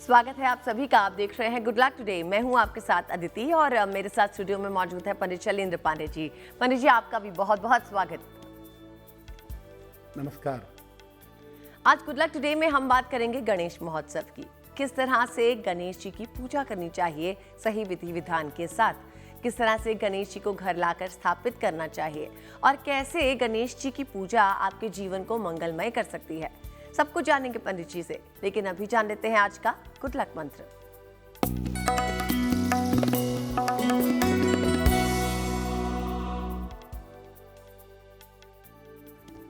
स्वागत है आप सभी का। आप देख रहे हैं गुड लक टुडे। मैं हूं आपके साथ अदिति और मेरे साथ स्टूडियो में मौजूद है पंडित शैलेंद्र पांडे जी। पंडित जी, आपका भी बहुत बहुत स्वागत। नमस्कार। आज गुड लक टुडे में हम बात करेंगे गणेश महोत्सव की। किस तरह से गणेश जी की पूजा करनी चाहिए सही विधि विधान के साथ, किस तरह से गणेश जी को घर लाकर स्थापित करना चाहिए और कैसे गणेश जी की पूजा आपके जीवन को मंगलमय कर सकती है, सब कुछ जानेंगे पंडित जी से। लेकिन अभी जान लेते हैं आज का गुड लक मंत्र।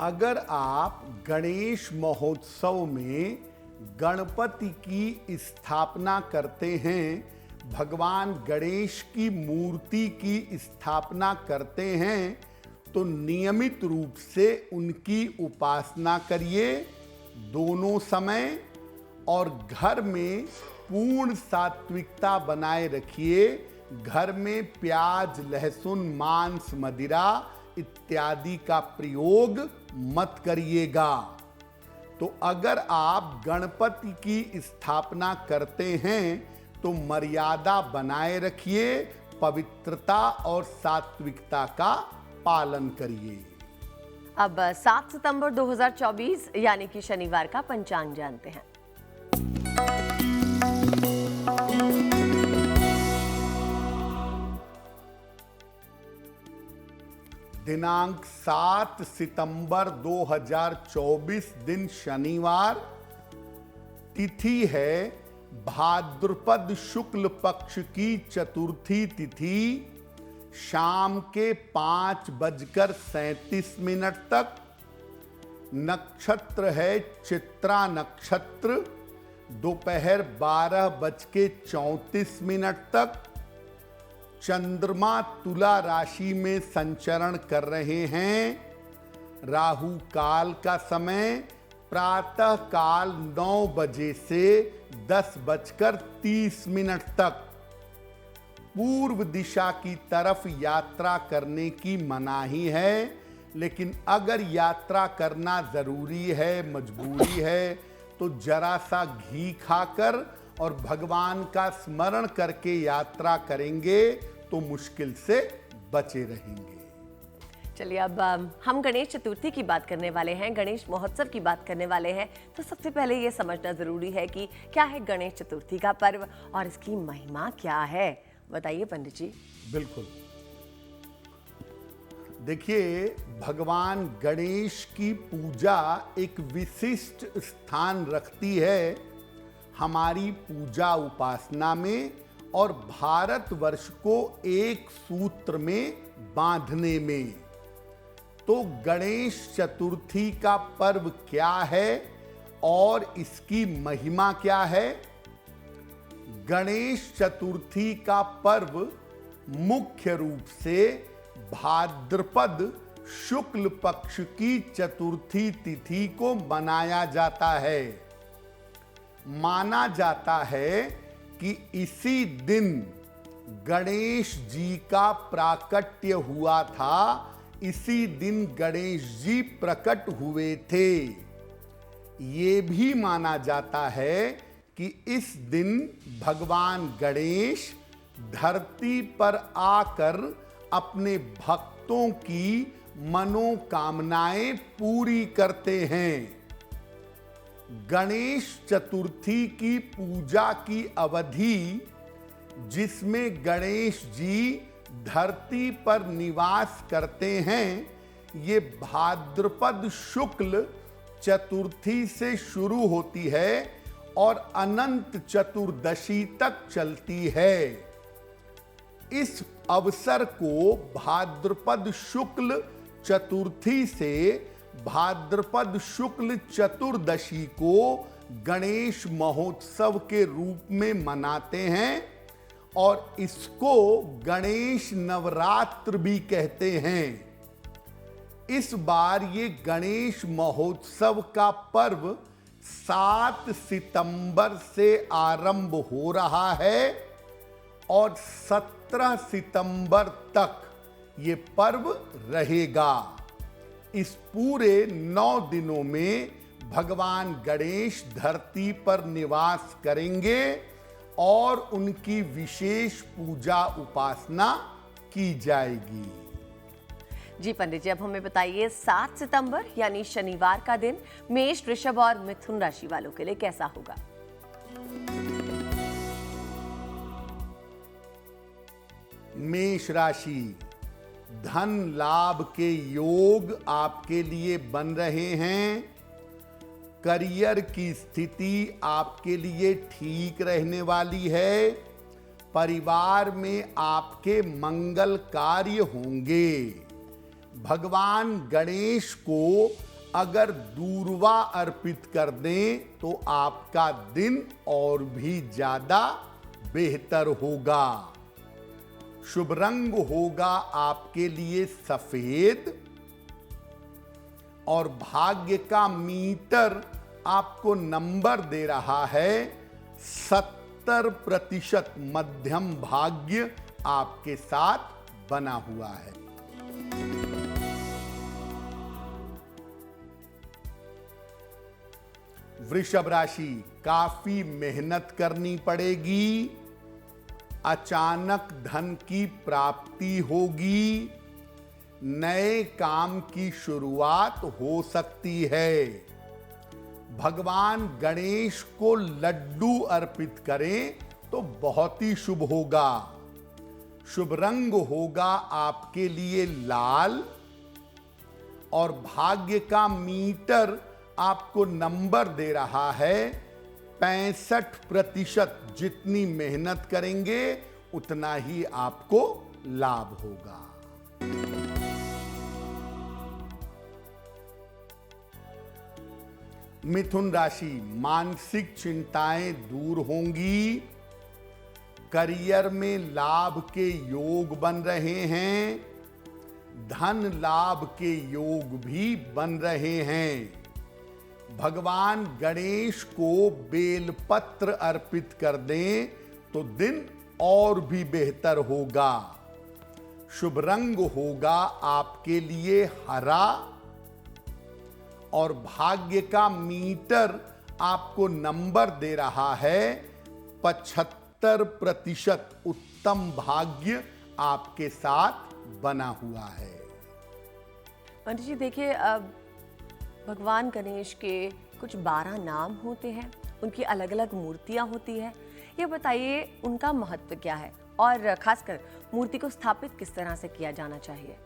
अगर आप गणेश महोत्सव में गणपति की स्थापना करते हैं, भगवान गणेश की मूर्ति की स्थापना करते हैं, तो नियमित रूप से उनकी उपासना करिए दोनों समय, और घर में पूर्ण सात्विकता बनाए रखिए। घर में प्याज, लहसुन, मांस, मदिरा इत्यादि का प्रयोग मत करिएगा। तो अगर आप गणपति की स्थापना करते हैं तो मर्यादा बनाए रखिए, पवित्रता और सात्विकता का पालन करिए। अब 7 सितंबर 2024 यानी कि शनिवार का पंचांग जानते हैं। दिनांक 7 सितंबर 2024 दिन शनिवार, तिथि है भाद्रपद शुक्ल पक्ष की चतुर्थी तिथि, शाम के 5:37 तक। नक्षत्र है चित्रा नक्षत्र, दोपहर 12:34 तक। चंद्रमा तुला राशि में संचरण कर रहे हैं। राहु काल का समय प्रातः काल 9 बजे से 10:30 तक। पूर्व दिशा की तरफ यात्रा करने की मनाही है, लेकिन अगर यात्रा करना जरूरी है, मजबूरी है, तो जरा सा घी खाकर और भगवान का स्मरण करके यात्रा करेंगे तो मुश्किल से बचे रहेंगे। चलिए, अब हम गणेश चतुर्थी की बात करने वाले हैं, गणेश महोत्सव की बात करने वाले हैं। तो सबसे पहले ये समझना जरूरी है कि क्या है गणेश चतुर्थी का पर्व और इसकी महिमा क्या है। बताइए पंडित जी। बिल्कुल, देखिए, भगवान गणेश की पूजा एक विशिष्ट स्थान रखती है हमारी पूजा उपासना में और भारतवर्ष को एक सूत्र में बांधने में। तो गणेश चतुर्थी का पर्व क्या है और इसकी महिमा क्या है। गणेश चतुर्थी का पर्व मुख्य रूप से भाद्रपद शुक्ल पक्ष की चतुर्थी तिथि को मनाया जाता है। माना जाता है कि इसी दिन गणेश जी का प्राकट्य हुआ था, इसी दिन गणेश जी प्रकट हुए थे। ये भी माना जाता है कि इस दिन भगवान गणेश धरती पर आकर अपने भक्तों की मनोकामनाएं पूरी करते हैं। गणेश चतुर्थी की पूजा की अवधि, जिसमें गणेश जी धरती पर निवास करते हैं, ये भाद्रपद शुक्ल चतुर्थी से शुरू होती है और अनंत चतुर्दशी तक चलती है। इस अवसर को भाद्रपद शुक्ल चतुर्थी से भाद्रपद शुक्ल चतुर्दशी को गणेश महोत्सव के रूप में मनाते हैं और इसको गणेश नवरात्र भी कहते हैं। इस बार ये गणेश महोत्सव का पर्व 7 सितंबर से आरंभ हो रहा है और 17 सितंबर तक ये पर्व रहेगा। इस पूरे 9 दिनों में भगवान गणेश धरती पर निवास करेंगे और उनकी विशेष पूजा उपासना की जाएगी। जी पंडित जी, अब हमें बताइए 7 सितंबर यानी शनिवार का दिन मेष, वृषभ और मिथुन राशि वालों के लिए कैसा होगा। मेष राशि, धन लाभ के योग आपके लिए बन रहे हैं। करियर की स्थिति आपके लिए ठीक रहने वाली है। परिवार में आपके मंगल कार्य होंगे। भगवान गणेश को अगर दूर्वा अर्पित कर दें तो आपका दिन और भी ज्यादा बेहतर होगा। शुभ रंग होगा आपके लिए सफेद और भाग्य का मीटर आपको नंबर दे रहा है 70%। मध्यम भाग्य आपके साथ बना हुआ है। वृषभ राशि, काफी मेहनत करनी पड़ेगी। अचानक धन की प्राप्ति होगी। नए काम की शुरुआत हो सकती है। भगवान गणेश को लड्डू अर्पित करें तो बहुत ही शुभ होगा। शुभ रंग होगा आपके लिए लाल और भाग्य का मीटर आपको नंबर दे रहा है 65%। जितनी मेहनत करेंगे उतना ही आपको लाभ होगा। मिथुन राशि, मानसिक चिंताएं दूर होंगी। करियर में लाभ के योग बन रहे हैं। धन लाभ के योग भी बन रहे हैं। भगवान गणेश को बेलपत्र अर्पित कर दें तो दिन और भी बेहतर होगा। शुभ रंग होगा आपके लिए हरा और भाग्य का मीटर आपको नंबर दे रहा है 75%। उत्तम भाग्य आपके साथ बना हुआ है। पंडित जी देखिए, भगवान गणेश के कुछ 12 नाम होते हैं, उनकी अलग अलग मूर्तियां होती है। ये बताइए उनका महत्व क्या है और खासकर मूर्ति को स्थापित किस तरह से किया जाना चाहिए।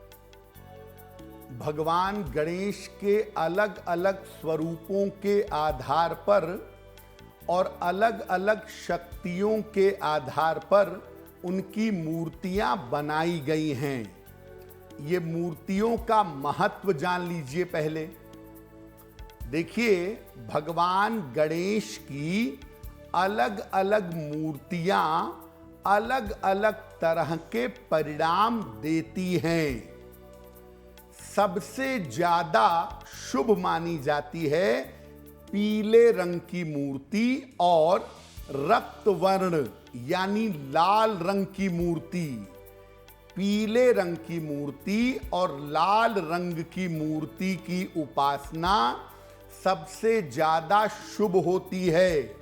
भगवान गणेश के अलग अलग स्वरूपों के आधार पर और अलग अलग शक्तियों के आधार पर उनकी मूर्तियां बनाई गई हैं। ये मूर्तियों का महत्व जान लीजिए। पहले देखिए, भगवान गणेश की अलग अलग मूर्तियां अलग अलग तरह के परिणाम देती हैं। सबसे ज्यादा शुभ मानी जाती है पीले रंग की मूर्ति और रक्त वर्ण यानी लाल रंग की मूर्ति। पीले रंग की मूर्ति और लाल रंग की मूर्ति की उपासना सबसे ज्यादा शुभ होती है।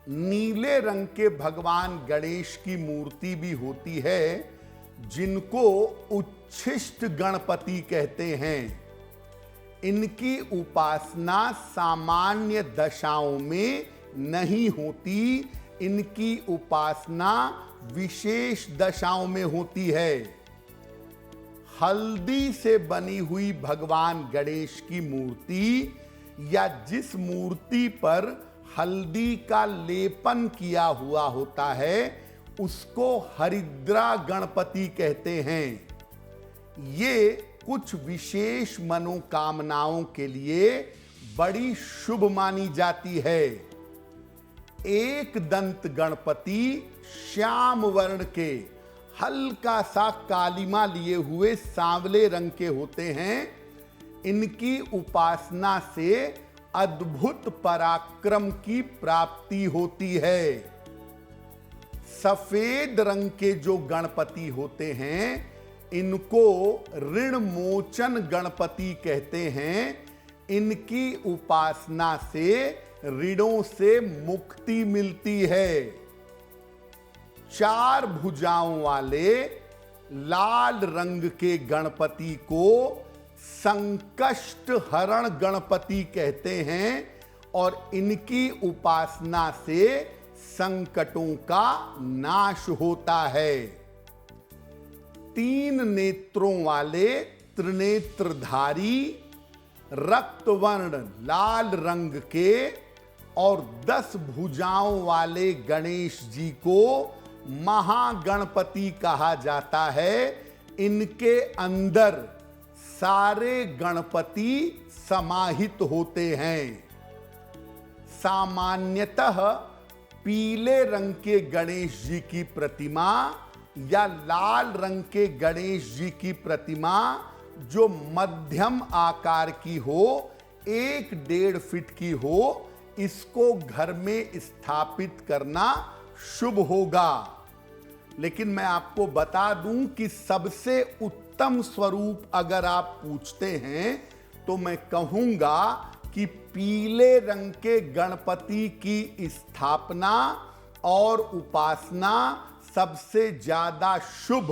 नीले रंग के भगवान गणेश की मूर्ति भी होती है जिनको उच्छिष्ट गणपति कहते हैं। इनकी उपासना सामान्य दशाओं में नहीं होती, इनकी उपासना विशेष दशाओं में होती है। हल्दी से बनी हुई भगवान गणेश की मूर्ति या जिस मूर्ति पर हल्दी का लेपन किया हुआ होता है उसको हरिद्रा गणपति कहते हैं। ये कुछ विशेष मनोकामनाओं के लिए बड़ी शुभ मानी जाती है। एक दंत गणपति श्याम वर्ण के हल्का सा कालिमा लिए हुए सांवले रंग के होते हैं। इनकी उपासना से अद्भुत पराक्रम की प्राप्ति होती है। सफेद रंग के जो गणपति होते हैं इनको ऋण मोचन गणपति कहते हैं। इनकी उपासना से ऋणों से मुक्ति मिलती है। 4 भुजाओं वाले लाल रंग के गणपति को संकष्ट हरण गणपति कहते हैं और इनकी उपासना से संकटों का नाश होता है। 3 नेत्रों वाले त्रिनेत्रधारी रक्तवर्ण लाल रंग के और 10 भुजाओं वाले गणेश जी को महागणपति कहा जाता है। इनके अंदर सारे गणपति समाहित होते हैं। सामान्यतः पीले रंग के गणेश जी की प्रतिमा या लाल रंग के गणेश जी की प्रतिमा जो मध्यम आकार की हो, 1-1.5 फीट की हो, इसको घर में स्थापित करना शुभ होगा। लेकिन मैं आपको बता दूं कि सबसे उत्तम स्वरूप अगर आप पूछते हैं तो मैं कहूंगा कि पीले रंग के गणपति की स्थापना और उपासना सबसे ज्यादा शुभ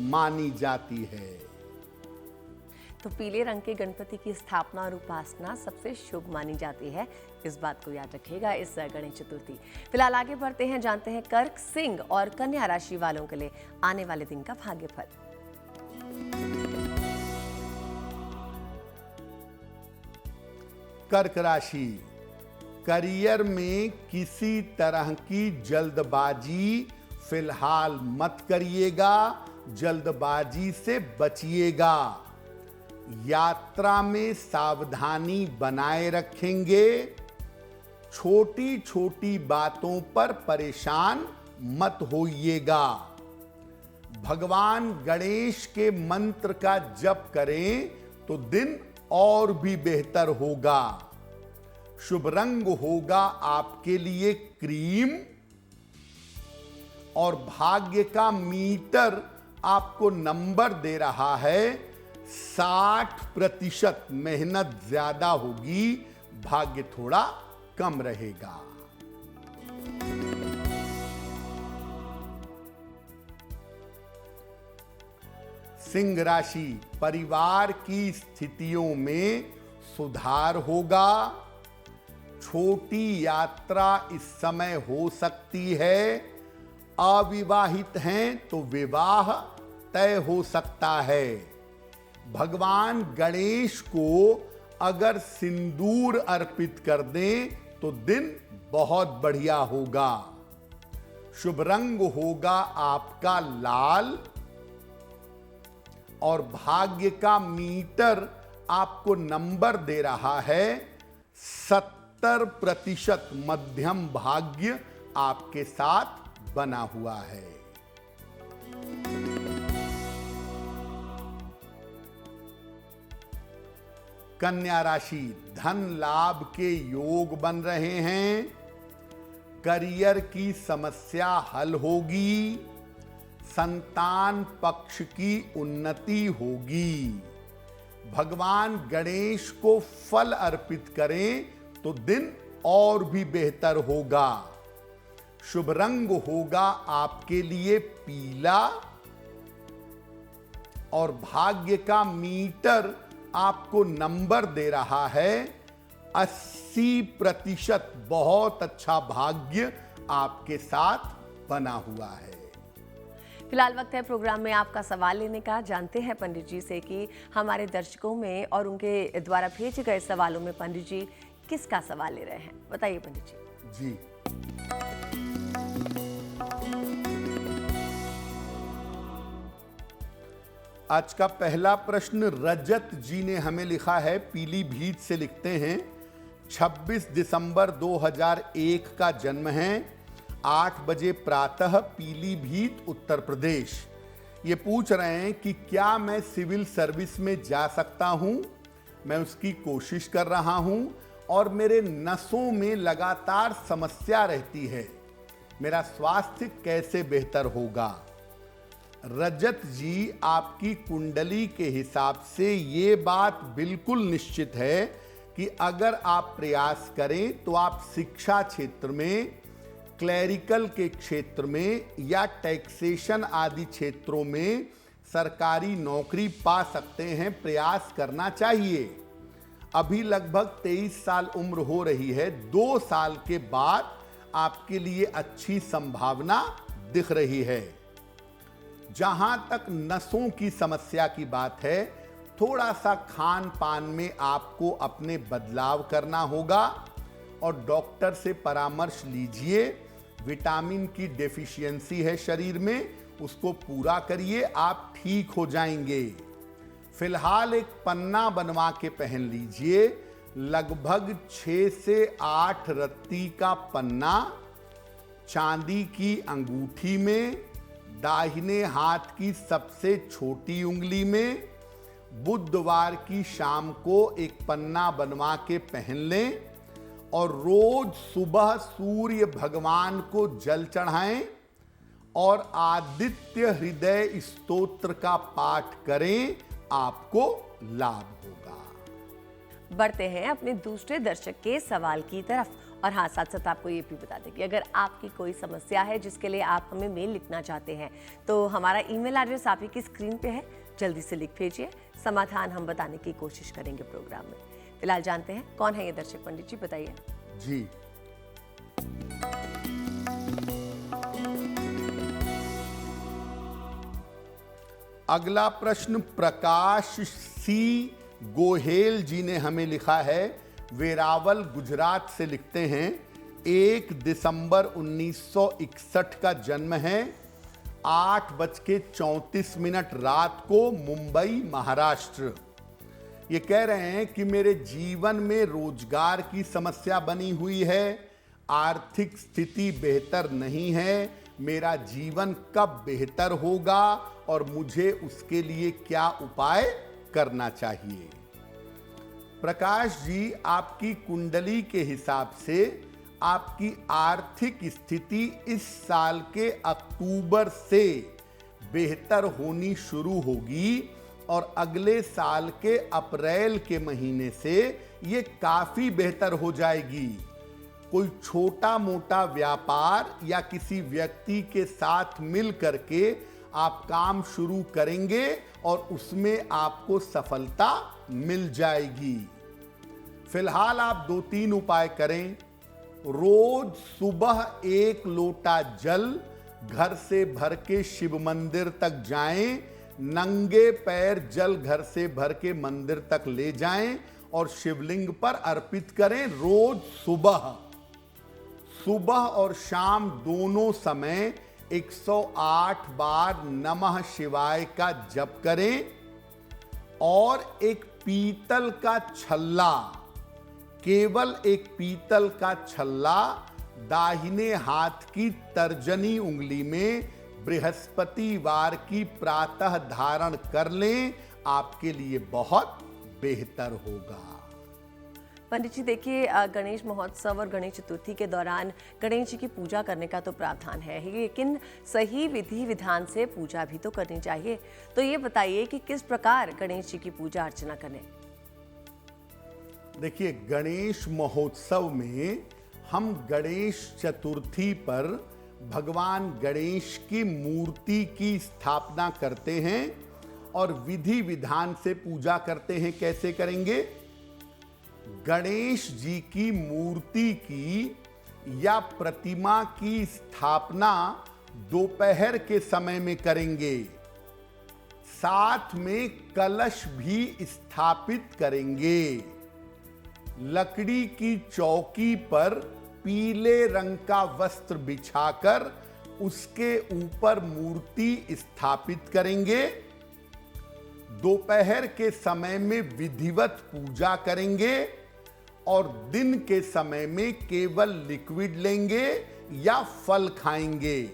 मानी जाती है। तो पीले रंग के गणपति की स्थापना और उपासना सबसे शुभ मानी जाती है। इस बात को याद रखिएगा इस गणेश चतुर्थी। फिलहाल आगे बढ़ते हैं, जानते हैं कर्क, सिंह और कन्या राशि वालों के लिए आने वाले दिन का भाग्यफल। कर्क राशि, करियर में किसी तरह की जल्दबाजी फिलहाल मत करिएगा, जल्दबाजी से बचिएगा। यात्रा में सावधानी बनाए रखेंगे। छोटी छोटी बातों पर परेशान मत होइएगा। भगवान गणेश के मंत्र का जप करें तो दिन और भी बेहतर होगा। शुभ रंग होगा आपके लिए क्रीम और भाग्य का मीटर आपको नंबर दे रहा है 60%। मेहनत ज्यादा होगी, भाग्य थोड़ा कम रहेगा। सिंह राशि, परिवार की स्थितियों में सुधार होगा। छोटी यात्रा इस समय हो सकती है। अविवाहित हैं तो विवाह तय हो सकता है। भगवान गणेश को अगर सिंदूर अर्पित कर दें तो दिन बहुत बढ़िया होगा। शुभ रंग होगा आपका लाल और भाग्य का मीटर आपको नंबर दे रहा है 70%। मध्यम भाग्य आपके साथ बना हुआ है। कन्या राशि, धन लाभ के योग बन रहे हैं। करियर की समस्या हल होगी। संतान पक्ष की उन्नति होगी। भगवान गणेश को फल अर्पित करें तो दिन और भी बेहतर होगा। शुभ रंग होगा आपके लिए पीला और भाग्य का मीटर आपको नंबर दे रहा है 80%। बहुत अच्छा भाग्य आपके साथ बना हुआ है। फिलहाल वक्त है प्रोग्राम में आपका सवाल लेने का। जानते हैं पंडित जी से कि हमारे दर्शकों में और उनके द्वारा भेजे गए सवालों में पंडित जी किसका सवाल ले रहे हैं, बताइए पंडित जी। जी, आज का पहला प्रश्न रजत जी ने हमें लिखा है, पीलीभीत से लिखते हैं। 26 दिसंबर 2001 का जन्म है। 8 बजे प्रातः, पीलीभीत उत्तर प्रदेश। ये पूछ रहे हैं कि क्या मैं सिविल सर्विस में जा सकता हूं। मैं उसकी कोशिश कर रहा हूं और मेरे नसों में लगातार समस्या रहती है। मेरा स्वास्थ्य कैसे बेहतर होगा। रजत जी, आपकी कुंडली के हिसाब से ये बात बिल्कुल निश्चित है कि अगर आप प्रयास करें तो आप शिक्षा क्षेत्र में, क्लैरिकल के क्षेत्र में या टैक्सेशन आदि क्षेत्रों में सरकारी नौकरी पा सकते हैं। प्रयास करना चाहिए। अभी लगभग 23 साल उम्र हो रही है। 2 साल के बाद आपके लिए अच्छी संभावना दिख रही है। जहां तक नसों की समस्या की बात है, थोड़ा सा खान पान में आपको अपने बदलाव करना होगा और डॉक्टर से परामर्श लीजिए। विटामिन की डेफिशिएंसी है शरीर में, उसको पूरा करिए, आप ठीक हो जाएंगे। फिलहाल एक पन्ना बनवा के पहन लीजिए। लगभग 6 से 8 रत्ती का पन्ना चांदी की अंगूठी में, दाहिने हाथ की सबसे छोटी उंगली में। बुधवार की शाम को एक पन्ना बनवा के पहन लें और रोज सुबह सूर्य भगवान को जल चढ़ाएं और आदित्य हृदय स्तोत्र का पाठ करें, आपको लाभ होगा। बढ़ते हैं अपने दूसरे दर्शक के सवाल की तरफ। और हाँ, साथ साथ आपको ये भी बता दें कि अगर आपकी कोई समस्या है जिसके लिए आप हमें मेल लिखना चाहते हैं तो हमारा ईमेल एड्रेस आप ही की स्क्रीन पे है, जल्दी से लिख भेजिए। समाधान हम बताने की कोशिश करेंगे प्रोग्राम में। फिलहाल जानते हैं कौन है ये दर्शक। पंडित जी बताइए। जी, अगला प्रश्न प्रकाश सी गोहेल जी ने हमें लिखा है। वेरावल गुजरात से लिखते हैं। 1 दिसंबर 1961 का जन्म है। 8:34 रात को मुंबई महाराष्ट्र। ये कह रहे हैं कि मेरे जीवन में रोजगार की समस्या बनी हुई है, आर्थिक स्थिति बेहतर नहीं है। मेरा जीवन कब बेहतर होगा और मुझे उसके लिए क्या उपाय करना चाहिए? प्रकाश जी, आपकी कुंडली के हिसाब से आपकी आर्थिक स्थिति इस साल के अक्टूबर से बेहतर होनी शुरू होगी और अगले साल के अप्रैल के महीने से ये काफी बेहतर हो जाएगी। कोई छोटा मोटा व्यापार या किसी व्यक्ति के साथ मिल करके आप काम शुरू करेंगे और उसमें आपको सफलता मिल जाएगी। फिलहाल आप 2-3 उपाय करें। रोज सुबह 1 लोटा जल घर से भर के शिव मंदिर तक जाएं। नंगे पैर जल घर से भर के मंदिर तक ले जाएं और शिवलिंग पर अर्पित करें। रोज सुबह और शाम दोनों समय 108 बार नमः शिवाय का जप करें और एक पीतल का छल्ला, केवल एक पीतल का छल्ला दाहिने हाथ की तर्जनी उंगली में बृहस्पतिवार की प्रातः धारण कर लें, आपके लिए बहुत बेहतर होगा। पंडित जी देखिए, गणेश महोत्सव और गणेश चतुर्थी के दौरान गणेश जी की पूजा करने का तो प्रावधान है, लेकिन सही विधि विधान से पूजा भी तो करनी चाहिए। तो ये बताइए कि किस प्रकार गणेश जी की पूजा अर्चना करें? देखिए, गणेश महोत्सव में हम गणेश चतुर्थी पर भगवान गणेश की मूर्ति की स्थापना करते हैं और विधि विधान से पूजा करते हैं। कैसे करेंगे? गणेश जी की मूर्ति की या प्रतिमा की स्थापना दोपहर के समय में करेंगे। साथ में कलश भी स्थापित करेंगे। लकड़ी की चौकी पर पीले रंग का वस्त्र बिछाकर उसके ऊपर मूर्ति स्थापित करेंगे। दोपहर के समय में विधिवत पूजा करेंगे और दिन के समय में केवल लिक्विड लेंगे या फल खाएंगे।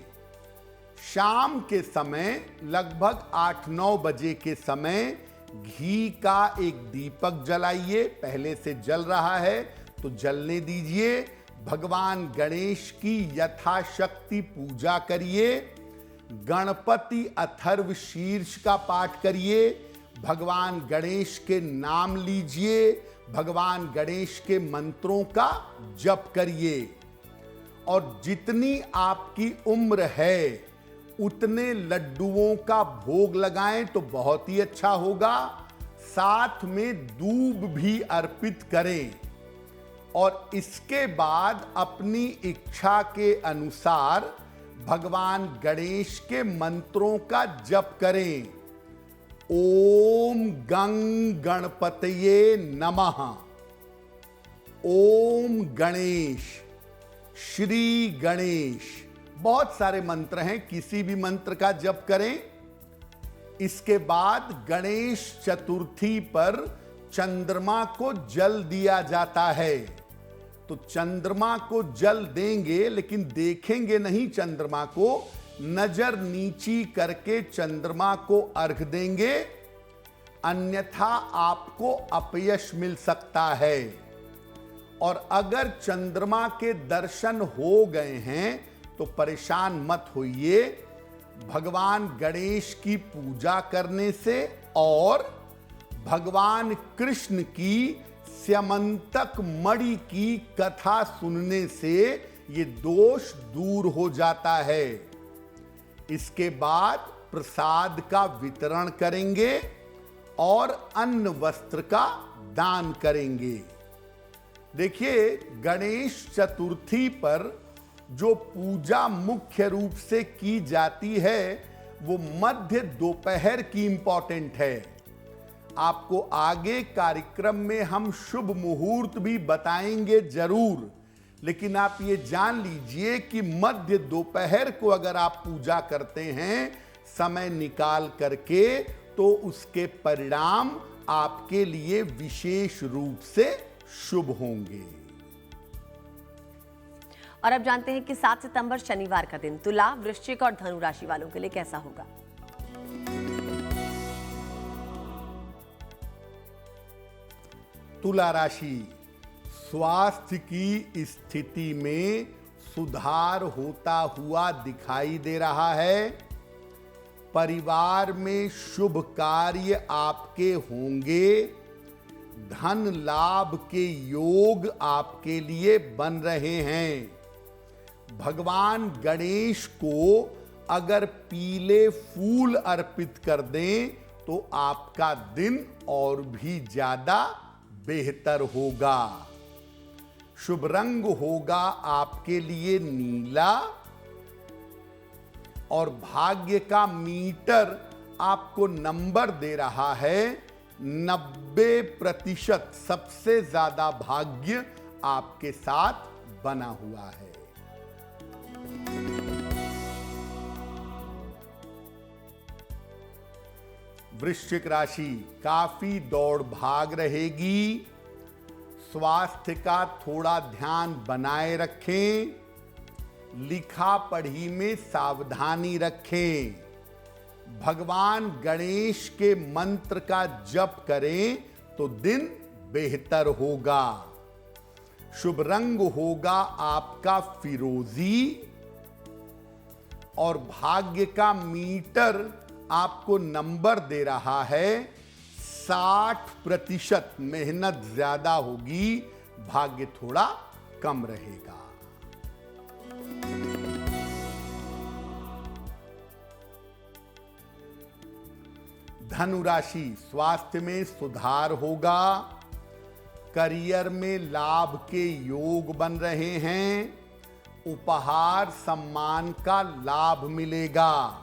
शाम के समय लगभग 8-9 बजे के समय घी का एक दीपक जलाइए। पहले से जल रहा है तो जलने दीजिए। भगवान गणेश की यथाशक्ति पूजा करिए। गणपति अथर्व शीर्ष का पाठ करिए। भगवान गणेश के नाम लीजिए। भगवान गणेश के मंत्रों का जप करिए और जितनी आपकी उम्र है उतने लड्डुओं का भोग लगाएं तो बहुत ही अच्छा होगा। साथ में दूब भी अर्पित करें और इसके बाद अपनी इच्छा के अनुसार भगवान गणेश के मंत्रों का जप करें। ओम गं गणपतये नमः, ओम गणेश, श्री गणेश। बहुत सारे मंत्र हैं, किसी भी मंत्र का जप करें। इसके बाद गणेश चतुर्थी पर चंद्रमा को जल दिया जाता है। तो चंद्रमा को जल देंगे लेकिन देखेंगे नहीं चंद्रमा को, नजर नीची करके चंद्रमा को अर्घ देंगे, अन्यथा आपको अपयश मिल सकता है। और अगर चंद्रमा के दर्शन हो गए हैं तो परेशान मत होइए। भगवान गणेश की पूजा करने से और भगवान कृष्ण की स्यमंतक मणि की कथा सुनने से ये दोष दूर हो जाता है। इसके बाद प्रसाद का वितरण करेंगे और अन्न वस्त्र का दान करेंगे। देखिए, गणेश चतुर्थी पर जो पूजा मुख्य रूप से की जाती है वो मध्य दोपहर की इंपॉर्टेंट है। आपको आगे कार्यक्रम में हम शुभ मुहूर्त भी बताएंगे जरूर, लेकिन आप ये जान लीजिए कि मध्य दोपहर को अगर आप पूजा करते हैं समय निकाल करके तो उसके परिणाम आपके लिए विशेष रूप से शुभ होंगे। और अब जानते हैं कि 7 सितंबर शनिवार का दिन तुला, वृश्चिक और धनु राशि वालों के लिए कैसा होगा। तुला राशि, स्वास्थ्य की स्थिति में सुधार होता हुआ दिखाई दे रहा है। परिवार में शुभ कार्य आपके होंगे। धन लाभ के योग आपके लिए बन रहे हैं। भगवान गणेश को अगर पीले फूल अर्पित कर दें तो आपका दिन और भी ज्यादा बेहतर होगा। शुभ रंग होगा आपके लिए नीला और भाग्य का मीटर आपको नंबर दे रहा है 90%। सबसे ज्यादा भाग्य आपके साथ बना हुआ है। वृश्चिक राशि, काफी दौड़ भाग रहेगी। स्वास्थ्य का थोड़ा ध्यान बनाए रखें। लिखा पढ़ी में सावधानी रखें। भगवान गणेश के मंत्र का जप करें तो दिन बेहतर होगा। शुभ रंग होगा आपका फिरोजी और भाग्य का मीटर आपको नंबर दे रहा है 60%। मेहनत ज्यादा होगी, भाग्य थोड़ा कम रहेगा। धनु राशि, स्वास्थ्य में सुधार होगा। करियर में लाभ के योग बन रहे हैं। उपहार सम्मान का लाभ मिलेगा।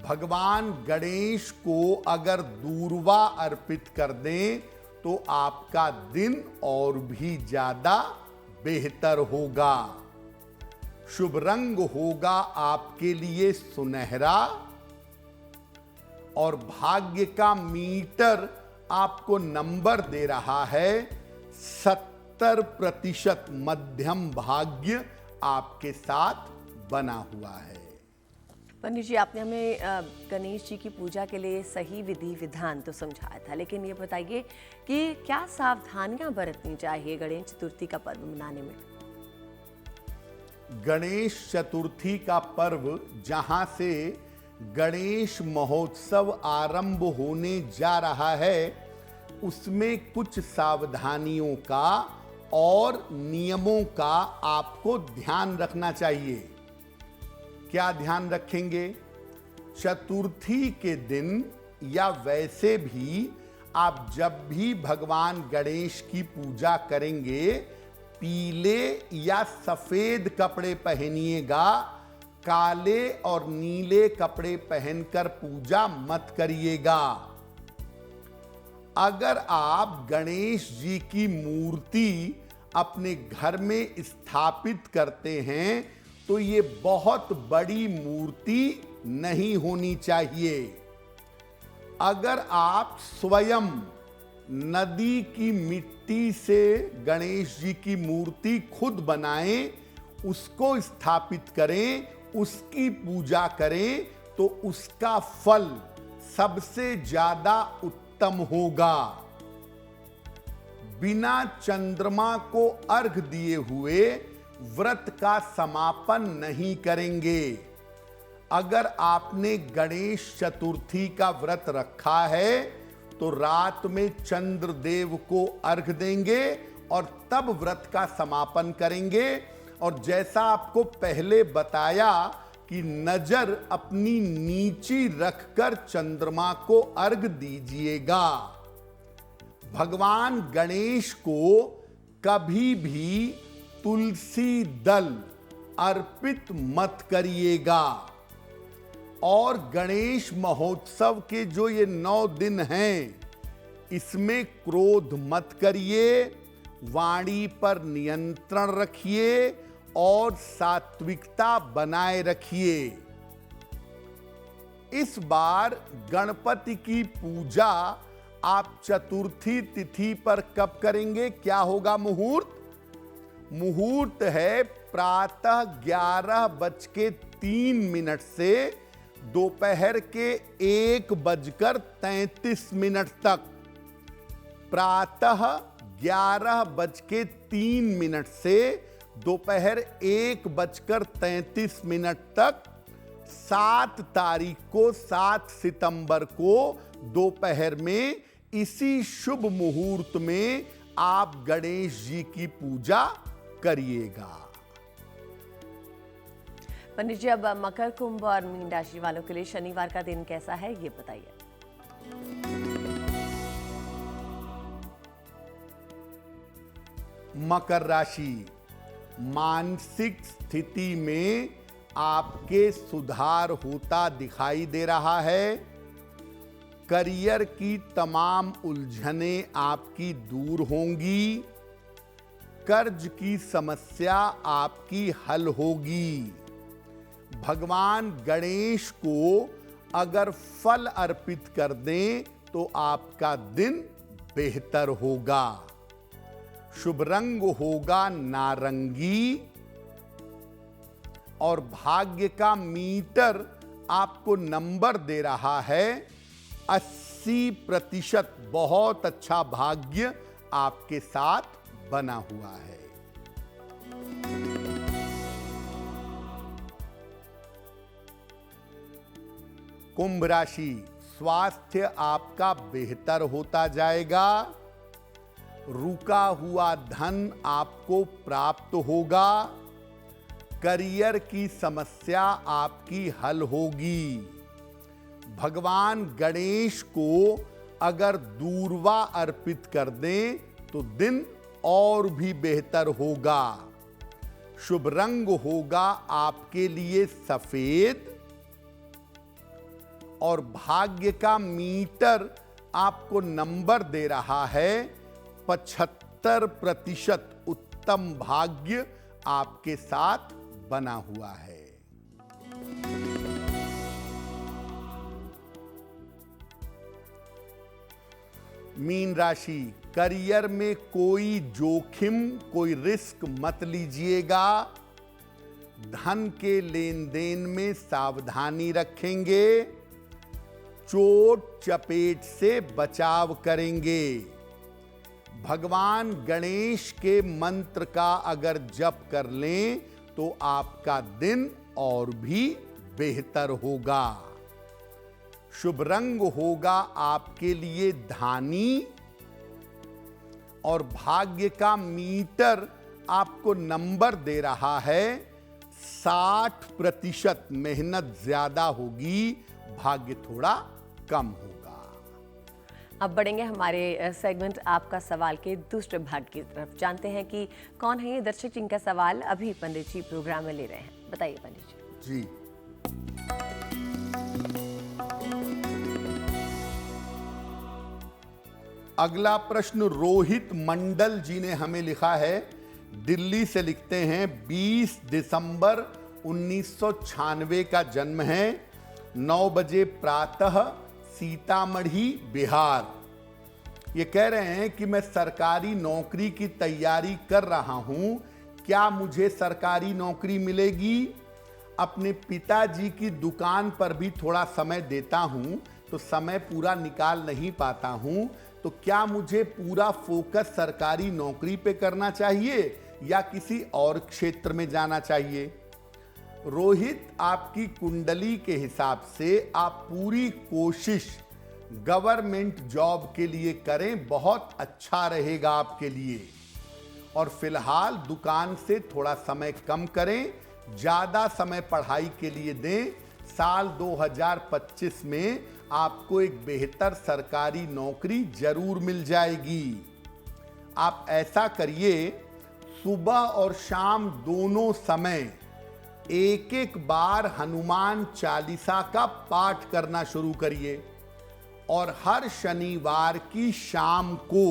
भगवान गणेश को अगर दूर्वा अर्पित कर दें तो आपका दिन और भी ज्यादा बेहतर होगा। शुभ रंग होगा आपके लिए सुनहरा और भाग्य का मीटर आपको नंबर दे रहा है 70%। मध्यम भाग्य आपके साथ बना हुआ है। पंडित जी, आपने हमें गणेश जी की पूजा के लिए सही विधि विधान तो समझाया था, लेकिन ये बताइए कि क्या सावधानियां बरतनी चाहिए गणेश चतुर्थी का पर्व मनाने में। गणेश चतुर्थी का पर्व जहां से गणेश महोत्सव आरंभ होने जा रहा है उसमें कुछ सावधानियों का और नियमों का आपको ध्यान रखना चाहिए। क्या ध्यान रखेंगे? चतुर्थी के दिन या वैसे भी आप जब भी भगवान गणेश की पूजा करेंगे, पीले या सफेद कपड़े पहनिएगा, काले और नीले कपड़े पहनकर पूजा मत करिएगा। अगर आप गणेश जी की मूर्ति अपने घर में स्थापित करते हैं तो ये बहुत बड़ी मूर्ति नहीं होनी चाहिए। अगर आप स्वयं नदी की मिट्टी से गणेश जी की मूर्ति खुद बनाएं, उसको स्थापित करें, उसकी पूजा करें, तो उसका फल सबसे ज्यादा उत्तम होगा। बिना चंद्रमा को अर्घ दिए हुए व्रत का समापन नहीं करेंगे। अगर आपने गणेश चतुर्थी का व्रत रखा है तो रात में चंद्रदेव को अर्घ देंगे और तब व्रत का समापन करेंगे। और जैसा आपको पहले बताया कि नजर अपनी नीची रखकर चंद्रमा को अर्घ दीजिएगा। भगवान गणेश को कभी भी तुलसी दल अर्पित मत करिएगा। और गणेश महोत्सव के जो ये 9 दिन हैं, इसमें क्रोध मत करिए, वाणी पर नियंत्रण रखिए और सात्विकता बनाए रखिए। इस बार गणपति की पूजा आप चतुर्थी तिथि पर कब करेंगे? क्या होगा मुहूर्त? मुहूर्त है प्रातः 11:03 से दोपहर के 1:33 तक। प्रातः 11:03 से दोपहर 1:33 तक 7 तारीख को, 7 सितंबर को दोपहर में इसी शुभ मुहूर्त में आप गणेश जी की पूजा करिएगा। पंडित जी, अब मकर, कुंभ और मीन राशि वालों के लिए शनिवार का दिन कैसा है, ये बताइए। मकर राशि, मानसिक स्थिति में आपके सुधार होता दिखाई दे रहा है। करियर की तमाम उलझनें आपकी दूर होंगी। कर्ज की समस्या आपकी हल होगी। भगवान गणेश को अगर फल अर्पित कर दें तो आपका दिन बेहतर होगा। शुभ रंग होगा नारंगी और भाग्य का मीटर आपको नंबर दे रहा है 80%। बहुत अच्छा भाग्य आपके साथ बना हुआ है। कुंभ राशि, स्वास्थ्य आपका बेहतर होता जाएगा। रुका हुआ धन आपको प्राप्त होगा। करियर की समस्या आपकी हल होगी। भगवान गणेश को अगर दूर्वा अर्पित कर दें तो दिन और भी बेहतर होगा। शुभ रंग होगा आपके लिए सफेद और भाग्य का मीटर आपको नंबर दे रहा है 75%। उत्तम भाग्य आपके साथ बना हुआ है। मीन राशि, करियर में कोई जोखिम, कोई रिस्क मत लीजिएगा। धन के लेन देन में सावधानी रखेंगे। चोट चपेट से बचाव करेंगे। भगवान गणेश के मंत्र का अगर जप कर लें तो आपका दिन और भी बेहतर होगा। शुभ रंग होगा आपके लिए धानी और भाग्य का मीटर आपको नंबर दे रहा है 60% मेहनत ज्यादा होगी, भाग्य थोड़ा कम होगा। अब बढ़ेंगे हमारे सेगमेंट आपका सवाल के दूसरे भाग की तरफ। जानते हैं कि कौन है ये दर्शक जिनका सवाल अभी पंडित जी प्रोग्राम में ले रहे हैं। बताइए पंडित जी। जी, अगला प्रश्न रोहित मंडल जी ने हमें लिखा है, दिल्ली से लिखते हैं, 20 दिसंबर 1996 का जन्म है, 9 बजे प्रातः, सीतामढ़ी, बिहार। ये कह रहे हैं कि मैं सरकारी नौकरी की तैयारी कर रहा हूं, क्या मुझे सरकारी नौकरी मिलेगी? अपने पिताजी की दुकान पर भी थोड़ा समय देता हूं तो समय पूरा निकाल नहीं पाता हूं, तो क्या मुझे पूरा फोकस सरकारी नौकरी पे करना चाहिए या किसी और क्षेत्र में जाना चाहिए? रोहित, आपकी कुंडली के हिसाब से आप पूरी कोशिश गवर्नमेंट जॉब के लिए करें, बहुत अच्छा रहेगा आपके लिए। और फिलहाल दुकान से थोड़ा समय कम करें, ज्यादा समय पढ़ाई के लिए दें। साल 2025 में आपको एक बेहतर सरकारी नौकरी जरूर मिल जाएगी। आप ऐसा करिए, सुबह और शाम दोनों समय एक एक बार हनुमान चालीसा का पाठ करना शुरू करिए और हर शनिवार की शाम को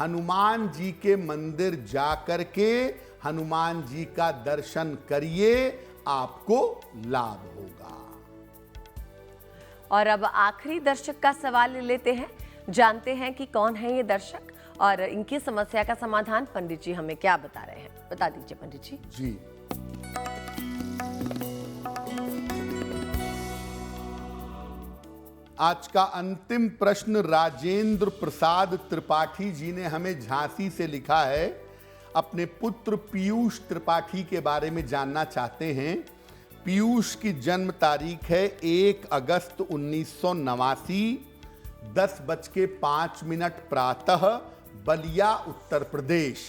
हनुमान जी के मंदिर जा करके हनुमान जी का दर्शन करिए, आपको लाभ होगा। और अब आखिरी दर्शक का सवाल ले लेते हैं। जानते हैं कि कौन है ये दर्शक और इनकी समस्या का समाधान पंडित जी हमें क्या बता रहे हैं। बता दीजिए पंडित जी। जी, आज का अंतिम प्रश्न राजेंद्र प्रसाद त्रिपाठी जी ने हमें झांसी से लिखा है, अपने पुत्र पीयूष त्रिपाठी के बारे में जानना चाहते हैं। पीयूष की जन्म तारीख है 1 अगस्त 1989, 10:05 प्रातः, बलिया, उत्तर प्रदेश।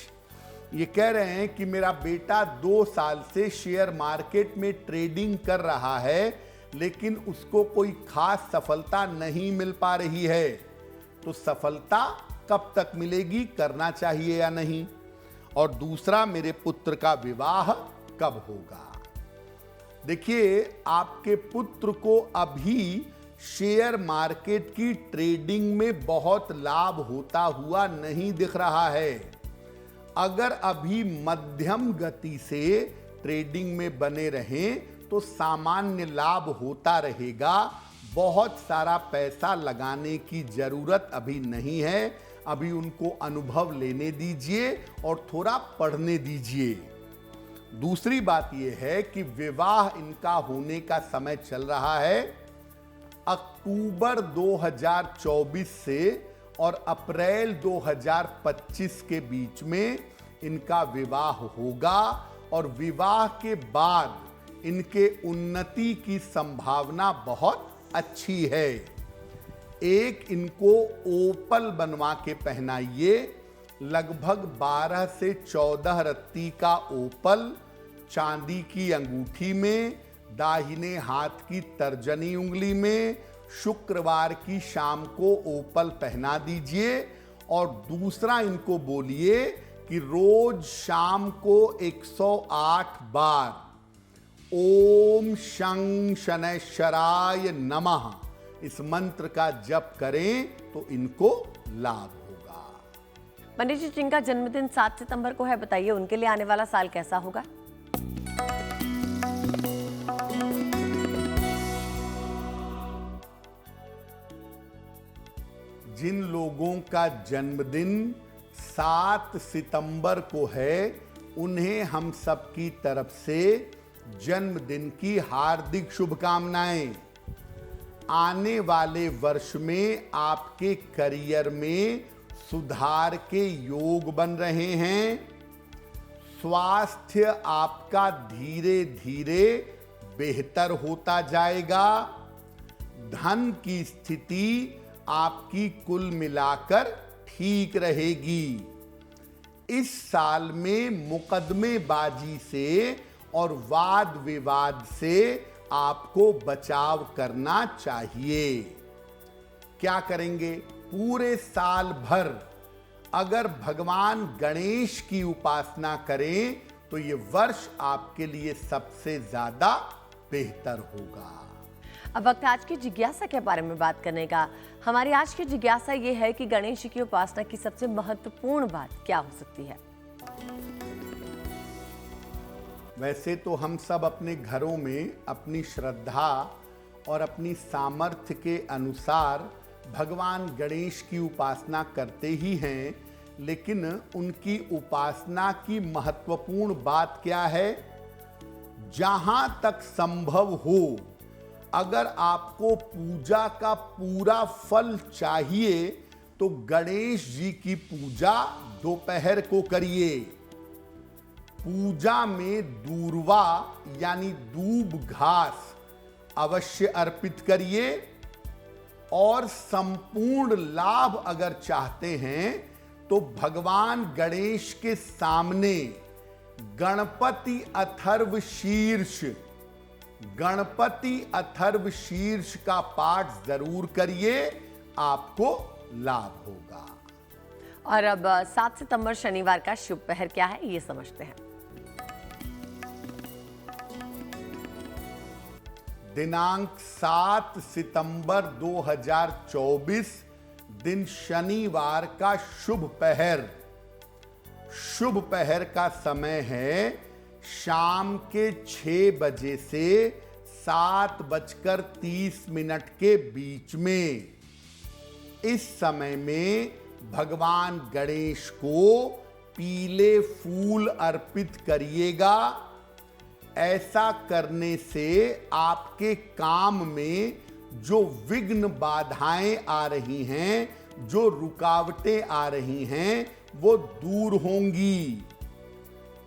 ये कह रहे हैं कि मेरा बेटा 2 साल से शेयर मार्केट में ट्रेडिंग कर रहा है, लेकिन उसको कोई खास सफलता नहीं मिल पा रही है, तो सफलता कब तक मिलेगी, करना चाहिए या नहीं? और दूसरा, मेरे पुत्र का विवाह कब होगा? देखिए, आपके पुत्र को अभी शेयर मार्केट की ट्रेडिंग में बहुत लाभ होता हुआ नहीं दिख रहा है। अगर अभी मध्यम गति से ट्रेडिंग में बने रहें तो सामान्य लाभ होता रहेगा। बहुत सारा पैसा लगाने की जरूरत अभी नहीं है, अभी उनको अनुभव लेने दीजिए और थोड़ा पढ़ने दीजिए। दूसरी बात यह है कि विवाह इनका होने का समय चल रहा है, अक्टूबर 2024 से और अप्रैल 2025 के बीच में इनका विवाह होगा और विवाह के बाद इनके उन्नति की संभावना बहुत अच्छी है। एक इनको ओपल बनवा के पहनाइए, लगभग 12 से 14 रत्ती का ओपल चांदी की अंगूठी में, दाहिने हाथ की तर्जनी उंगली में, शुक्रवार की शाम को ओपल पहना दीजिए। और दूसरा, इनको बोलिए कि रोज शाम को 108 बार ओम शं शनैश्चराय नमः इस मंत्र का जप करें तो इनको लाभ होगा। पंडित जी, जिनका जन्मदिन 7 सितंबर को है, बताइए उनके लिए आने वाला साल कैसा होगा? जिन लोगों का जन्मदिन 7 सितंबर को है, उन्हें हम सबकी तरफ से जन्मदिन की हार्दिक शुभकामनाएं। आने वाले वर्ष में आपके करियर में सुधार के योग बन रहे हैं। स्वास्थ्य आपका धीरे धीरे बेहतर होता जाएगा। धन की स्थिति आपकी कुल मिलाकर ठीक रहेगी। इस साल में मुकदमेबाजी से और वाद विवाद से आपको बचाव करना चाहिए। क्या करेंगे? पूरे साल भर अगर भगवान गणेश की उपासना करें तो ये वर्ष आपके लिए सबसे ज्यादा बेहतर होगा। अब वक्त आज की जिज्ञासा के बारे में बात करने का। हमारी आज की जिज्ञासा ये है कि गणेश जी की उपासना की सबसे महत्वपूर्ण बात क्या हो सकती है? वैसे तो हम सब अपने घरों में अपनी श्रद्धा और अपनी सामर्थ्य के अनुसार भगवान गणेश की उपासना करते ही हैं, लेकिन उनकी उपासना की महत्वपूर्ण बात क्या है? जहां तक संभव हो, अगर आपको पूजा का पूरा फल चाहिए तो गणेश जी की पूजा दोपहर को करिए। पूजा में दूर्वा यानी दूब घास अवश्य अर्पित करिए और संपूर्ण लाभ अगर चाहते हैं तो भगवान गणेश के सामने गणपति अथर्व शीर्ष का पाठ जरूर करिए, आपको लाभ होगा। और अब 7 सितंबर शनिवार का शुभ पहर क्या है, ये समझते हैं। दिनांक 7 सितंबर 2024 दिन शनिवार का शुभ पहर का समय है शाम के 6 बजे से 7:30 के बीच में। इस समय में भगवान गणेश को पीले फूल अर्पित करिएगा। ऐसा करने से आपके काम में जो विघ्न बाधाएं आ रही हैं, जो रुकावटें आ रही हैं, वो दूर होंगी।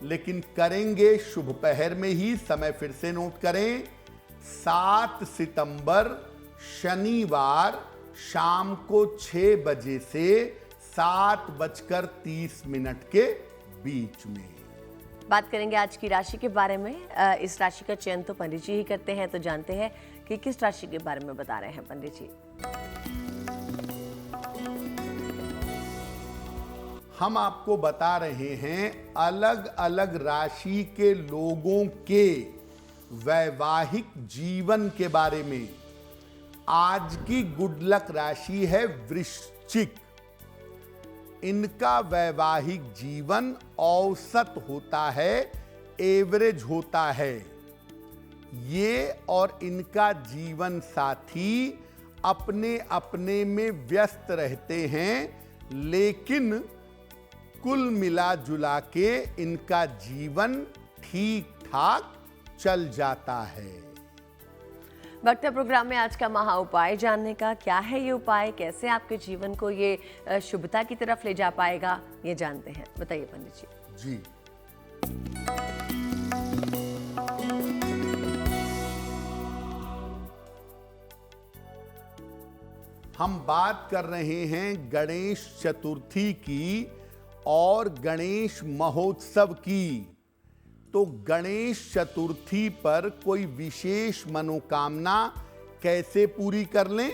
लेकिन करेंगे शुभ पहर में ही। समय फिर से नोट करें, 7 सितंबर शनिवार शाम को 6 बजे से 7:30 के बीच में। बात करेंगे आज की राशि के बारे में। इस राशि का चयन तो पंडित जी ही करते हैं, तो जानते हैं कि किस राशि के बारे में बता रहे हैं पंडित जी। हम आपको बता रहे हैं अलग अलग राशि के लोगों के वैवाहिक जीवन के बारे में। आज की गुड लक राशि है वृश्चिक। इनका वैवाहिक जीवन औसत होता है, एवरेज होता है। ये और इनका जीवन साथी अपने अपने में व्यस्त रहते हैं, लेकिन कुल मिला जुला के इनका जीवन ठीक ठाक चल जाता है। वक्त है प्रोग्राम में आज का महा उपाय जानने का। क्या है ये उपाय, कैसे आपके जीवन को ये शुभता की तरफ ले जा पाएगा, ये जानते हैं। बताइए पंडित जी। जी, हम बात कर रहे हैं गणेश चतुर्थी की और गणेश महोत्सव की। तो गणेश चतुर्थी पर कोई विशेष मनोकामना कैसे पूरी कर लें?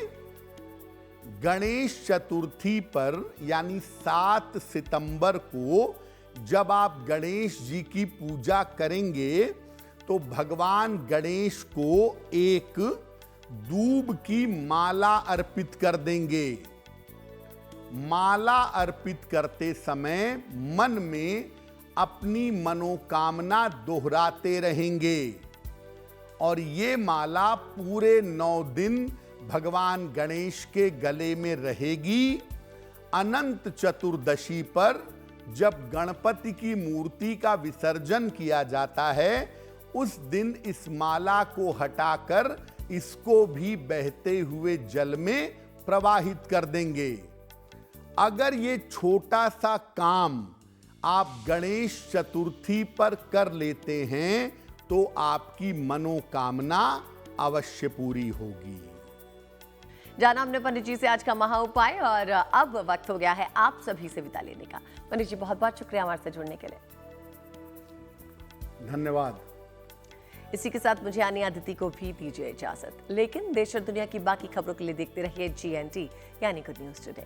गणेश चतुर्थी पर यानी 7 सितंबर को जब आप गणेश जी की पूजा करेंगे तो भगवान गणेश को एक दूब की माला अर्पित कर देंगे। माला अर्पित करते समय मन में अपनी मनोकामना दोहराते रहेंगे और ये माला पूरे 9 दिन भगवान गणेश के गले में रहेगी। अनंत चतुर्दशी पर जब गणपति की मूर्ति का विसर्जन किया जाता है, उस दिन इस माला को हटाकर इसको भी बहते हुए जल में प्रवाहित कर देंगे। अगर ये छोटा सा काम आप गणेश चतुर्थी पर कर लेते हैं तो आपकी मनोकामना अवश्य पूरी होगी। जाना हमने पंडित जी से आज का महा उपाय और अब वक्त हो गया है आप सभी से विदा लेने का। पंडित जी बहुत बहुत शुक्रिया हमारे साथ जुड़ने के लिए। धन्यवाद। इसी के साथ मुझे यानी अदिति को भी दीजिए इजाजत, लेकिन देश और दुनिया की बाकी खबरों के लिए देखते रहिए GNT यानी गुड न्यूज टुडे।